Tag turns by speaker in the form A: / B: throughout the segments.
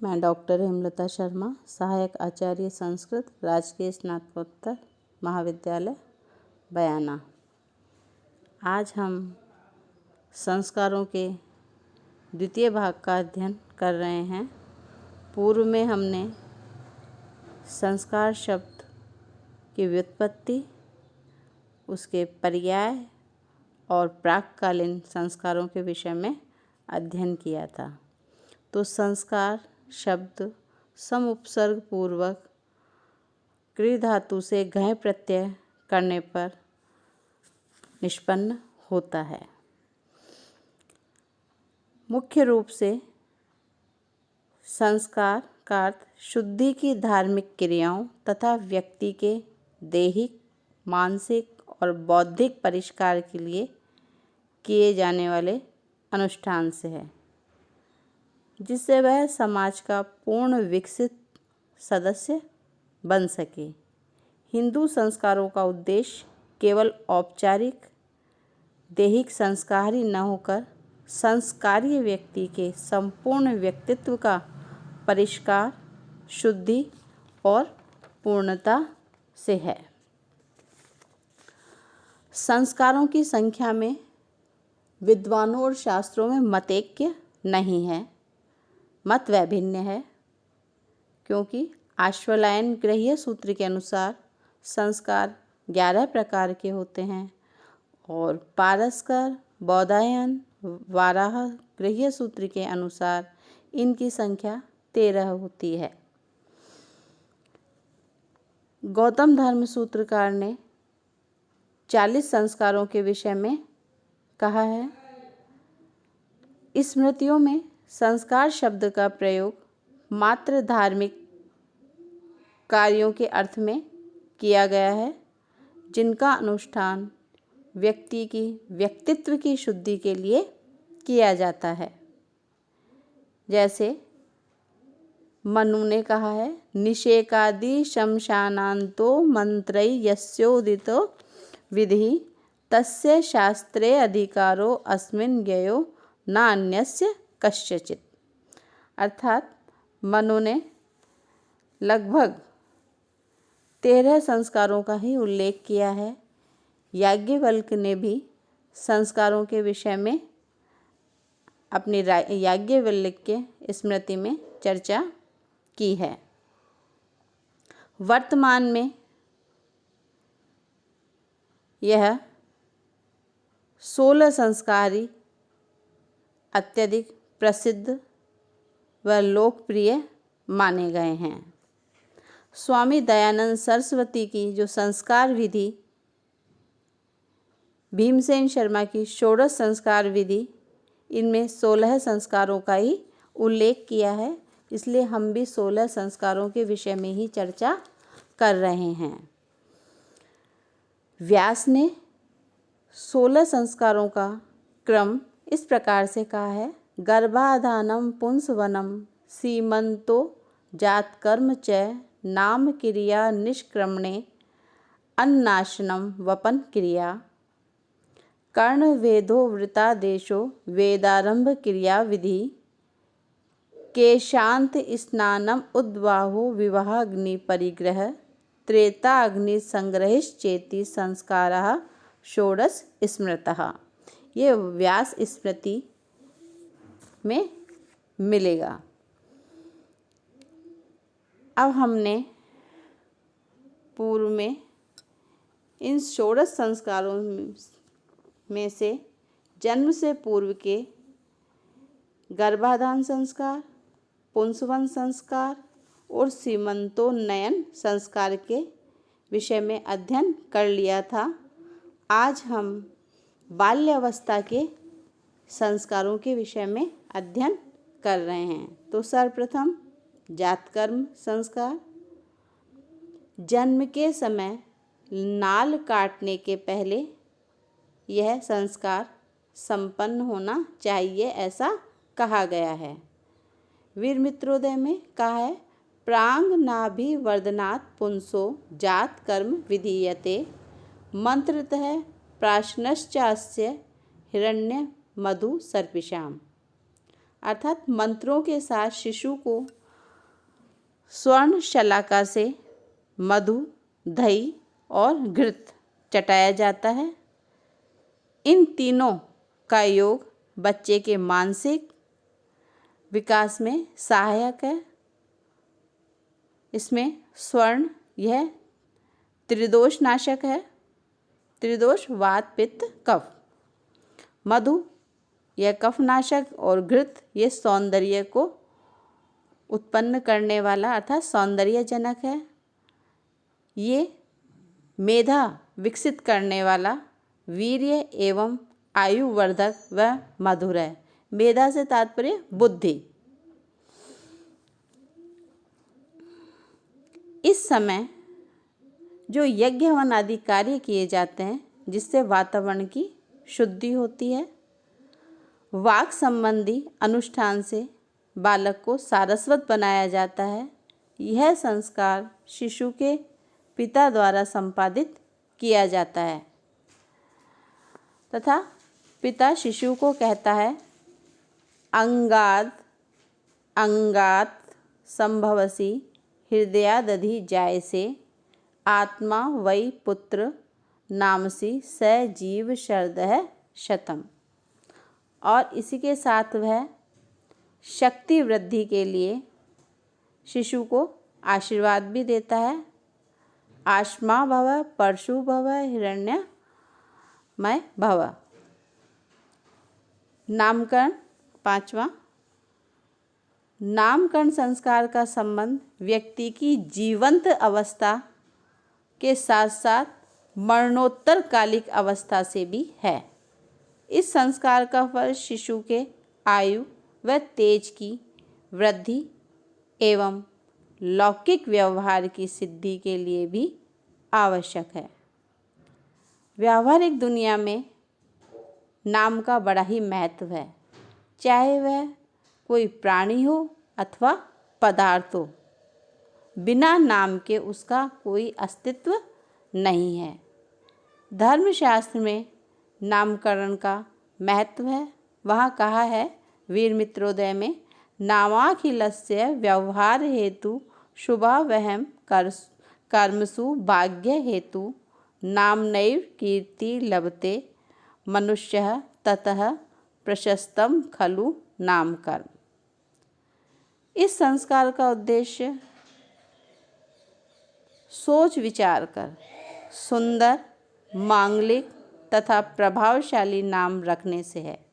A: मैं डॉक्टर हेमलता शर्मा, सहायक आचार्य संस्कृत, राजकीय स्नातकोत्तर महाविद्यालय बयाना। आज हम संस्कारों के द्वितीय भाग का अध्ययन कर रहे हैं। पूर्व में हमने संस्कार शब्द की व्युत्पत्ति, उसके पर्याय और प्राककालीन संस्कारों के विषय में अध्ययन किया था। तो संस्कार शब्द समुपसर्ग पूर्वक क्री धातु से घय प्रत्यय करने पर निष्पन्न होता है। मुख्य रूप से संस्कार का अर्थ शुद्धि की धार्मिक क्रियाओं तथा व्यक्ति के दैहिक, मानसिक और बौद्धिक परिष्कार के लिए किए जाने वाले अनुष्ठान से है, जिससे वह समाज का पूर्ण विकसित सदस्य बन सके। हिंदू संस्कारों का उद्देश्य केवल औपचारिक दैहिक संस्कार ही न होकर संस्कारीय व्यक्ति के संपूर्ण व्यक्तित्व का परिष्कार, शुद्धि और पूर्णता से है। संस्कारों की संख्या में विद्वानों और शास्त्रों में मतैक्य नहीं है, मत वैभिन्न है, क्योंकि आश्वलायन गृह्य सूत्र के अनुसार संस्कार 11 प्रकार के होते हैं और पारस्कर बौधायन वाराह गृह्य सूत्र के अनुसार इनकी संख्या 13 होती है। गौतम धर्म सूत्रकार ने 40 संस्कारों के विषय में कहा है। स्मृतियों में संस्कार शब्द का प्रयोग मात्र धार्मिक कार्यों के अर्थ में किया गया है, जिनका अनुष्ठान व्यक्ति की व्यक्तित्व की शुद्धि के लिए किया जाता है। जैसे मनु ने कहा है, निषेकादि शमशानान्तो मंत्रै यस्योदितो विधि तस्य शास्त्रे अधिकारो अस्मिन् ज्ञेयो न अन्यस्य कस्यचित्। अर्थात मनु ने लगभग 13 संस्कारों का ही उल्लेख किया है। याज्ञवल्क्य ने भी संस्कारों के विषय में अपनी याज्ञवल्क्य स्मृति में चर्चा की है। वर्तमान में यह 16 संस्कार ही अत्यधिक प्रसिद्ध व लोकप्रिय माने गए हैं। स्वामी दयानंद सरस्वती की जो संस्कार विधि, भीमसेन शर्मा की षोडश संस्कार विधि, इनमें 16 संस्कारों का ही उल्लेख किया है। इसलिए हम भी 16 संस्कारों के विषय में ही चर्चा कर रहे हैं। व्यास ने 16 संस्कारों का क्रम इस प्रकार से कहा है। गर्भाधानम पुंसवनम सीमंतो जातकर्म च नाम क्रिया निष्क्रमणे अन्नाशनम वपन क्रिया कर्णवेदो वृतादेशो वेदारंभ क्रिया विधि केशांत स्नानम उद्वाहो विवाहाग्नि परिग्रह त्रेताग्नि संग्रहिश्चेति संस्काराः षोडश स्मृतः। ये व्यास स्मृति में मिलेगा। अब हमने पूर्व में इन षोडश संस्कारों में से जन्म से पूर्व के गर्भाधान संस्कार, पुंसवन संस्कार और सीमंतोन्नयन संस्कार के विषय में अध्ययन कर लिया था। आज हम बाल्यावस्था के संस्कारों के विषय में अध्ययन कर रहे हैं। तो सर्वप्रथम जातकर्म संस्कार। जन्म के समय नाल काटने के पहले यह संस्कार संपन्न होना चाहिए, ऐसा कहा गया है। वीर मित्रोदय में कहा है, प्रांग नाभि वर्धनात् पुंसो जात कर्म विधीयते मंत्रतः प्राशनश्चास्य हिरण्य मधु सर्पिशाम। अर्थात मंत्रों के साथ शिशु को स्वर्ण शलाका से मधु, दही और घृत चटाया जाता है। इन तीनों का योग बच्चे के मानसिक विकास में सहायक है। इसमें स्वर्ण यह त्रिदोष नाशक है। त्रिदोष वात, पित्त, कफ। मधु यह कफ नाशक और घृत ये सौंदर्य को उत्पन्न करने वाला अर्थात सौंदर्यजनक है। ये मेधा विकसित करने वाला, वीर्य एवं आयुवर्धक व मधुर है। मेधा से तात्पर्य बुद्धि। इस समय जो यज्ञ हवन आदि कार्य किए जाते हैं जिससे वातावरण की शुद्धि होती है। वाक संबंधी अनुष्ठान से बालक को सारस्वत बनाया जाता है। यह संस्कार शिशु के पिता द्वारा संपादित किया जाता है तथा पिता शिशु को कहता है, अंगात अंगात संभवसी हृदयादधि जायसे आत्मा वै पुत्र नामसी स जीव शरदः शतम। और इसी के साथ वह शक्ति वृद्धि के लिए शिशु को आशीर्वाद भी देता है। आश्मा भव, परशु भव, हिरण्यमय भव। नामकरण 5वां। नामकरण संस्कार का संबंध व्यक्ति की जीवंत अवस्था के साथ साथ मरणोत्तर कालिक अवस्था से भी है। इस संस्कार का फल शिशु के आयु व तेज की वृद्धि एवं लौकिक व्यवहार की सिद्धि के लिए भी आवश्यक है। व्यावहारिक दुनिया में नाम का बड़ा ही महत्व है, चाहे वह कोई प्राणी हो अथवा पदार्थ हो। बिना नाम के उसका कोई अस्तित्व नहीं है। धर्मशास्त्र में नामकरण का महत्व है। वहाँ कहा है वीर मित्रोदय में, नामाखिलस्य व्यवहार हेतु शुभावहम कर्मसु भाग्य हेतु नामनैव कीर्ति लभते मनुष्यः ततः प्रशस्तं खलु नामकर्म। इस संस्कार का उद्देश्य सोच विचार कर सुंदर, मांगलिक तथा प्रभावशाली नाम रखने से है।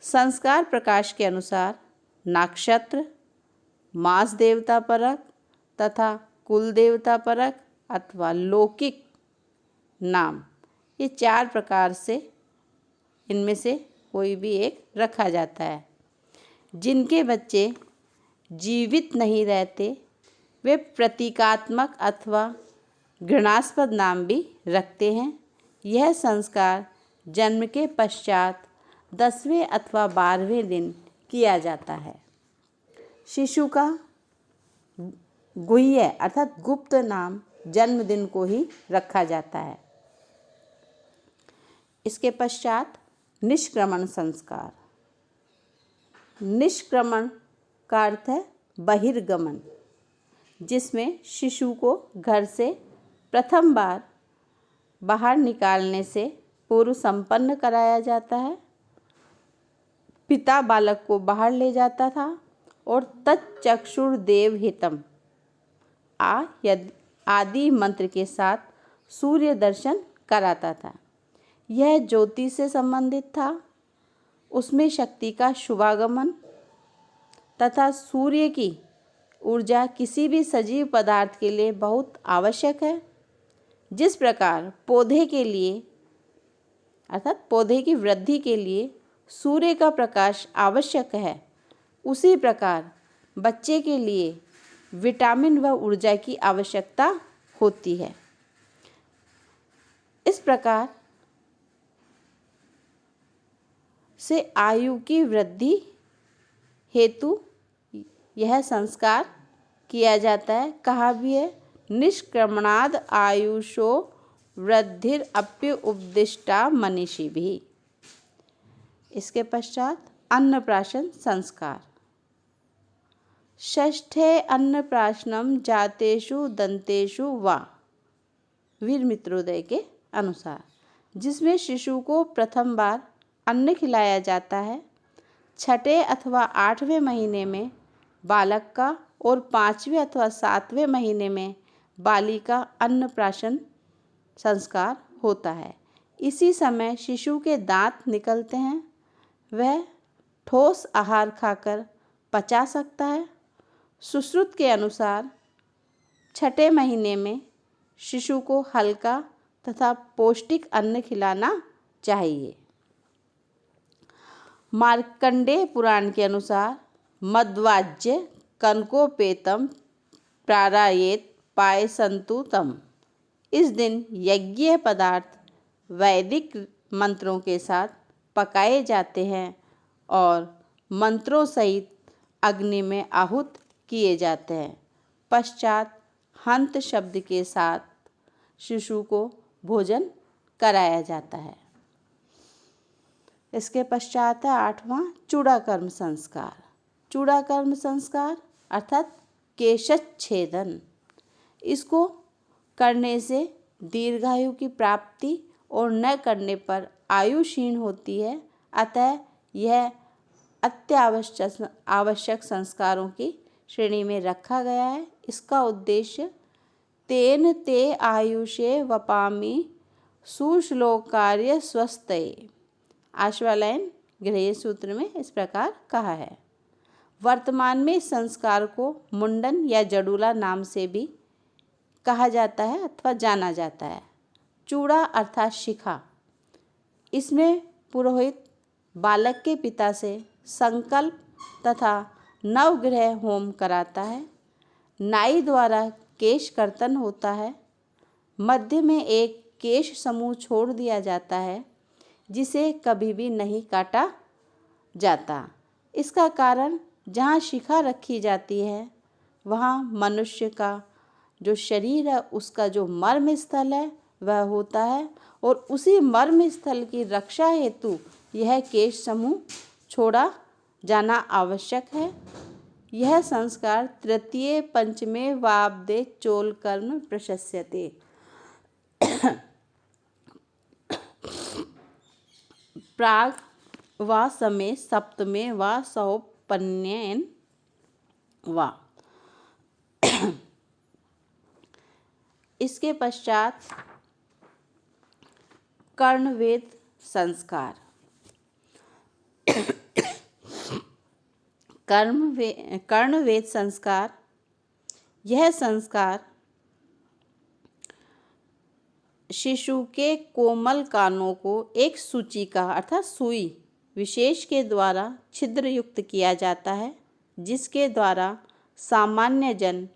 A: संस्कार प्रकाश के अनुसार नक्षत्र, मास देवता परक तथा कुल देवता परक अथवा लौकिक नाम, ये 4 प्रकार से इनमें से कोई भी एक रखा जाता है। जिनके बच्चे जीवित नहीं रहते वे प्रतीकात्मक अथवा घृणास्पद नाम भी रखते हैं। यह संस्कार जन्म के पश्चात 10वें अथवा 12वें दिन किया जाता है। शिशु का गुह्य अर्थात गुप्त नाम जन्मदिन को ही रखा जाता है। इसके पश्चात निष्क्रमण संस्कार। निष्क्रमण का अर्थ है बहिर्गमन, जिसमें शिशु को घर से प्रथम बार बाहर निकालने से पूर्व संपन्न कराया जाता है। पिता बालक को बाहर ले जाता था और तच्चक्षुर्देव हितम आदि मंत्र के साथ सूर्य दर्शन कराता था। यह ज्योति से संबंधित था। उसमें शक्ति का शुभागमन तथा सूर्य की ऊर्जा किसी भी सजीव पदार्थ के लिए बहुत आवश्यक है। जिस प्रकार पौधे के लिए अर्थात पौधे की वृद्धि के लिए सूर्य का प्रकाश आवश्यक है, उसी प्रकार बच्चे के लिए विटामिन व ऊर्जा की आवश्यकता होती है। इस प्रकार से आयु की वृद्धि हेतु यह संस्कार किया जाता है। कहा भी है, निष्क्रमणाद आयुषो वृद्धिरप्य उपदिष्टा मनीषी भी। इसके पश्चात अन्नप्राशन संस्कार। षष्ठे अन्नप्राशनम जातेषु दंतेषु वा, वीर मित्रोदय के अनुसार, जिसमें शिशु को प्रथम बार अन्न खिलाया जाता है। छठे अथवा 8वें महीने में बालक का और 5वें अथवा 7वें महीने में बालिका अन्नप्राशन संस्कार होता है। इसी समय शिशु के दांत निकलते हैं, वह ठोस आहार खाकर पचा सकता है। सुश्रुत के अनुसार छठे महीने में शिशु को हल्का तथा पौष्टिक अन्न खिलाना चाहिए। मार्कंडेय पुराण के अनुसार मद्वाज्य कनकोपेतम प्रारायेत पायसंतु तम। इस दिन यज्ञीय पदार्थ वैदिक मंत्रों के साथ पकाए जाते हैं और मंत्रों सहित अग्नि में आहुत किए जाते हैं। पश्चात हंत शब्द के साथ शिशु को भोजन कराया जाता है। इसके पश्चात है 8वां चूड़ाकर्म संस्कार। चूड़ाकर्म संस्कार अर्थात केशच्छेदन। इसको करने से दीर्घायु की प्राप्ति और न करने पर आयु क्षीण होती है, अतः यह आवश्यक संस्कारों की श्रेणी में रखा गया है। इसका उद्देश्य तेन ते आयुषे वपामि सुश्लोकार्य स्वस्थये, आश्वालायन गृह्य सूत्र में इस प्रकार कहा है। वर्तमान में इस संस्कार को मुंडन या जडूला नाम से भी कहा जाता है अथवा जाना जाता है। चूड़ा अर्थात शिखा। इसमें पुरोहित बालक के पिता से संकल्प तथा नवग्रह होम कराता है। नाई द्वारा केश कर्तन होता है। मध्य में एक केश समूह छोड़ दिया जाता है जिसे कभी भी नहीं काटा जाता। इसका कारण जहाँ शिखा रखी जाती है वहाँ मनुष्य का जो शरीर है उसका जो मर्म स्थल है वह होता है और उसी मर्म स्थल की रक्षा हेतु यह केश समूह छोड़ा जाना आवश्यक है। यह संस्कार तृतीय पंचमे वाब्दे चोल कर्म प्रशस्यते। प्राग वा समय सप्तमे वा सौपन्येन वा। इसके पश्चात कर्णवेद संस्कार। कर्णवेद संस्कार, यह संस्कार शिशु के कोमल कानों को एक सूचिका अर्थात सुई विशेष के द्वारा छिद्र युक्त किया जाता है, जिसके द्वारा सामान्य जन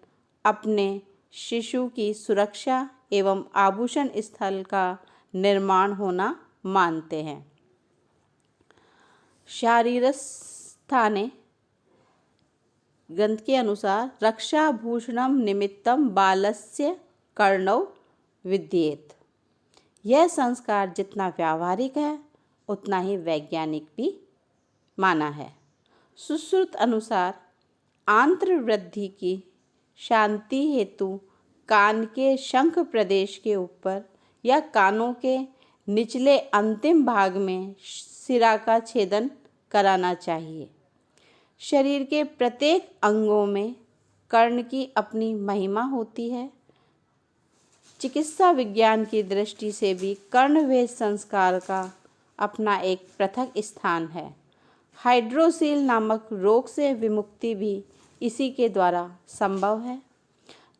A: अपने शिशु की सुरक्षा एवं आभूषण स्थल का निर्माण होना मानते हैं। शारीरस्थाने ग्रंथ के अनुसार रक्षाभूषणम निमित्तम बालस्य कर्णौ विद्येत। यह संस्कार जितना व्यावहारिक है उतना ही वैज्ञानिक भी माना है। सुश्रुत अनुसार आंत्र वृद्धि की शांति हेतु कान के शंख प्रदेश के ऊपर या कानों के निचले अंतिम भाग में सिरा का छेदन कराना चाहिए। शरीर के प्रत्येक अंगों में कर्ण की अपनी महिमा होती है। चिकित्सा विज्ञान की दृष्टि से भी कर्णवेद संस्कार का अपना एक पृथक स्थान है। हाइड्रोसील नामक रोग से विमुक्ति भी इसी के द्वारा संभव है।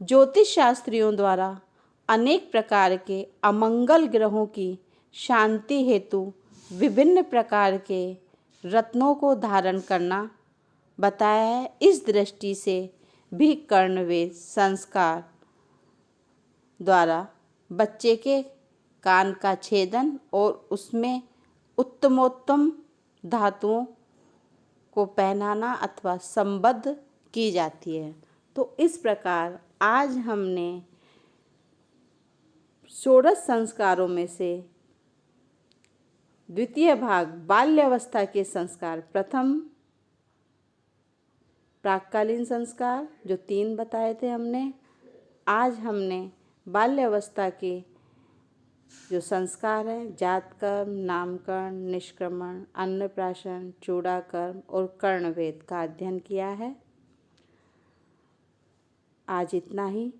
A: ज्योतिष शास्त्रियों द्वारा अनेक प्रकार के अमंगल ग्रहों की शांति हेतु विभिन्न प्रकार के रत्नों को धारण करना बताया है। इस दृष्टि से भी कर्णवेद संस्कार द्वारा बच्चे के कान का छेदन और उसमें उत्तमोत्तम धातुओं को पहनाना अथवा संबद्ध की जाती है। तो इस प्रकार आज हमने षोडश संस्कारों में से द्वितीय भाग बाल्यावस्था के संस्कार प्रथम प्राककालीन संस्कार जो 3 बताए थे हमने। आज हमने बाल्यावस्था के जो संस्कार हैं, जात कर्म, नामकरण, निष्क्रमण, अन्नप्राशन, चूड़ाकर्म और कर्णवेद का अध्ययन किया है। आज इतना ही।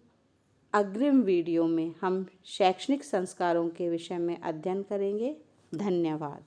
A: अग्रिम वीडियो में हम शैक्षणिक संस्कारों के विषय में अध्ययन करेंगे। धन्यवाद।